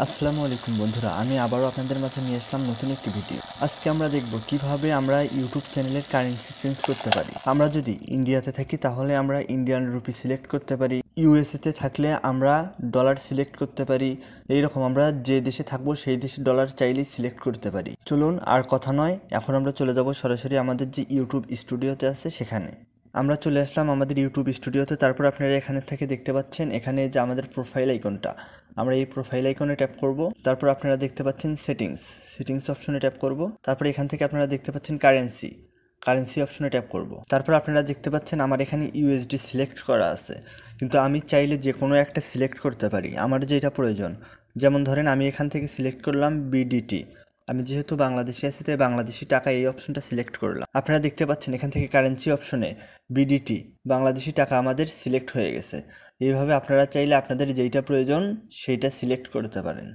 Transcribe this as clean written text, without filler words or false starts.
আসসালামু আলাইকুম বন্ধুরা, আমি আবারও আপনাদের মাঝে নিয়ে আসলাম নতুন একটি ভিডিও। আজকে আমরা দেখব কিভাবে আমরা ইউটিউব চ্যানেলের কারেন্সি চেঞ্জ করতে পারি। আমরা যদি ইন্ডিয়াতে থাকি তাহলে আমরা ইন্ডিয়ান রুপি সিলেক্ট করতে পারি, ইউএসএতে থাকলে আমরা ডলার সিলেক্ট করতে পারি। এইরকম আমরা যে দেশে থাকবো সেই দেশে ডলার চাইলেই সিলেক্ট করতে পারি। চলুন আর কথা নয়, এখন আমরা চলে যাব সরাসরি আমাদের যে ইউটিউব স্টুডিওতে আছে সেখানে। আমরা চলে আসলাম আমাদের ইউটিউব স্টুডিওতে। তারপর আপনারা এখানে থেকে দেখতে পাচ্ছেন এখানে যে আমাদের প্রোফাইল আইকনটা, আমরা এই প্রোফাইল আইকনে ট্যাপ করব। তারপর আপনারা দেখতে পাচ্ছেন সেটিংস অপশনে ট্যাপ করব। তারপর এখান থেকে আপনারা দেখতে পাচ্ছেন কারেন্সি অপশনে ট্যাপ করব। তারপর আপনারা দেখতে পাচ্ছেন আমার এখানে ইউএসডি সিলেক্ট করা আছে, কিন্তু আমি চাইলে যে কোনো একটা সিলেক্ট করতে পারি আমার যেটা প্রয়োজন। যেমন ধরেন আমি এখান থেকে সিলেক্ট করলাম বিডিটি। আমি যেহেতু বাংলাদেশে আছি তাই বাংলাদেশি টাকা এই অপশনটা সিলেক্ট করলাম। আপনারা দেখতে পাচ্ছেন এখান থেকে কারেন্সি অপশনে বিডিটি বাংলাদেশি টাকা আমাদের সিলেক্ট হয়ে গেছে। এইভাবে আপনারা চাইলে আপনাদের যেইটা প্রয়োজন সেইটা সিলেক্ট করতে পারেন।